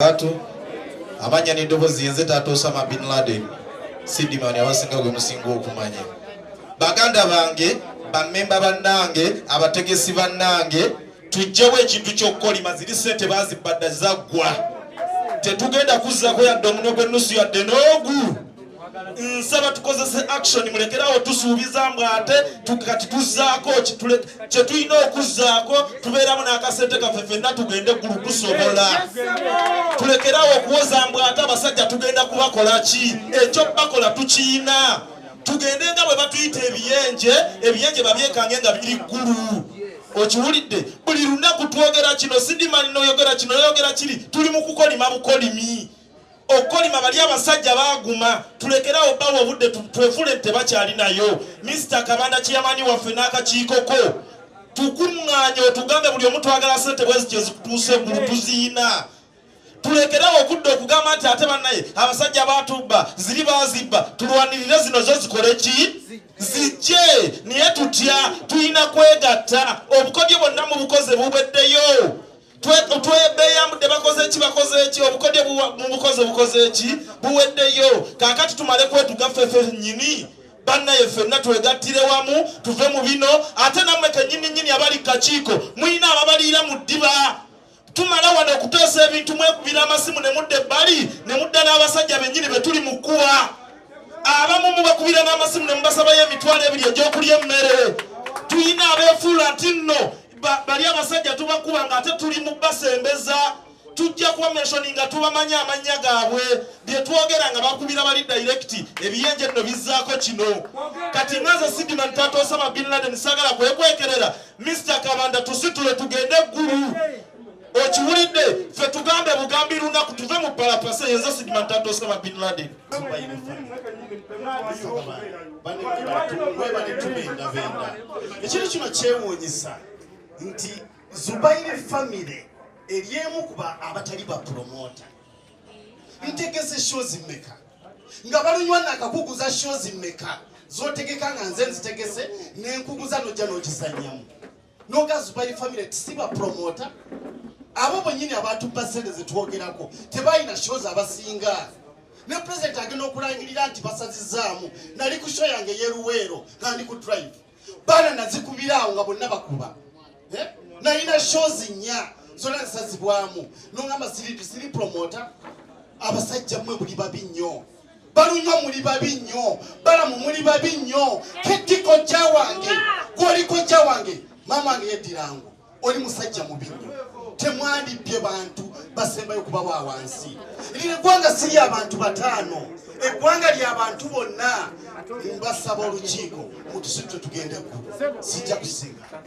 barakatuh. Amanya ni ndobozi yenze tato Osama bin Laden. Sidi mani abasinga gwe musingo okumanya. Baganda bange, bamemba bannange, abategesi bannange, tujjewo ekintu ky'okkolima ziri ssente bazibadda zaggwa. Tetugenda kuzzako yadde omunwe gw'ennusu yadde n'ogu. Nsaba tukozese action mulekerawo tusuubiza mbu ate kati tuzzaako kye tulina okuzzaako tubeeramu n'akasente kaffe ffenna tugende eggulu kusobola. Tulekerawo okuwoza mbu ate abasajja tugenda kubakola ki? Ekyo bakola tukiyina. Tugende nga bwe batuyita ebiyenje babyekange nga biri ggulu. Okiwulidde? Buli lunaku twogera kino, Sidimani n'oyogera kino, n'oyogera kiri, tuli mu kukolima bukolimi. Okolima bali abasajja baguma, tulekerawo bawo obudde twefule tebakyali nayo. Mr. Kabanda Chairman waffe n'akakiikoko tukuŋŋaanye otugambe buli omu twagala ssente bwezi kye zituuse eggulu tuziina. Tulekerawo okudda okugamba nti ate bannaye abasajja batubba ziri bazibba, tulwanirire zino zo zikole ki? Zijje. Naye tutya tulina kwegatta. Obukodyo bwonna mu bukoze bubeddeyo. Twebeyambudde bakoze eki obukodyo mu bukoze eki buweddeyo. Kaakati tumale kwetuga ffeffe nnyini bannaye ffenna twegattire wamu tuve mu bino. Ate nammwe kennyini abali kakiiko mulina ababaliira mu ddiba. Tumala wano okuteesa ebintu mwekubira amasimu ne mudda ebbali ne mudda n'abasajja bennyini be tuli mu kkuba. Abamu mubakubira n'amasimu ne mubasabayo emitwalo ebiri egy'okulya emmere. Tuyina abeefuula nti nno bali abasajja tubakuba nga ate tuli mu basembeza. Tujja kuba menshoni nga tubamanya amannya gaabwe. Bye twogera nga bakubira bali direct ebiyenje nno bizzaako kino. Kati nganze Sidimani taata Osama bin Laden sagala kwekwekerera. Mr. Kabanda tusitule tugende eggulu. Okiwulidde? Ffe tugambe bugambi lunaku tuve mu palapase yenze Sidimani taata Osama bin Laden. Ekintu kino kyewuunyisa nti Zubairi family eryemu kuba abatali ba promota. Ntegese shows mmeka nga balunywa nakakuguza shows mmeka zotegeka nga nze nzitegese n'enkuguza nojja n'okizannyamu. Noga Zubairi family tisiba promota. Abo bonyini abantu basende zetwogerako tebayina shows abasinga. Ne president agenda okulangirira nti basazizaamu nali ku show yange yeruweero nga ndi ku drive. Bana nazikubirawo nga bonna bakuba. Nalina shows nnya zona nsazibwamu. Nongamba siri promota. Abasajja mmwe buli babi nnyo. Balunywa muli babi nnyo. Balamu muli babi nnyo. Ketiko kyawange. Gwoliko kyawange. Mama wange yeddirangu. Oli musajja mubi nnyo. Temwandibbye bantu basembayo kuba wa wansi. Lino eggwanga siri abantu bataano. Eggwanga ly'abantu bonna. Mbasaba olukiiko mutusitule tugende eggulu. Sijja kusinga.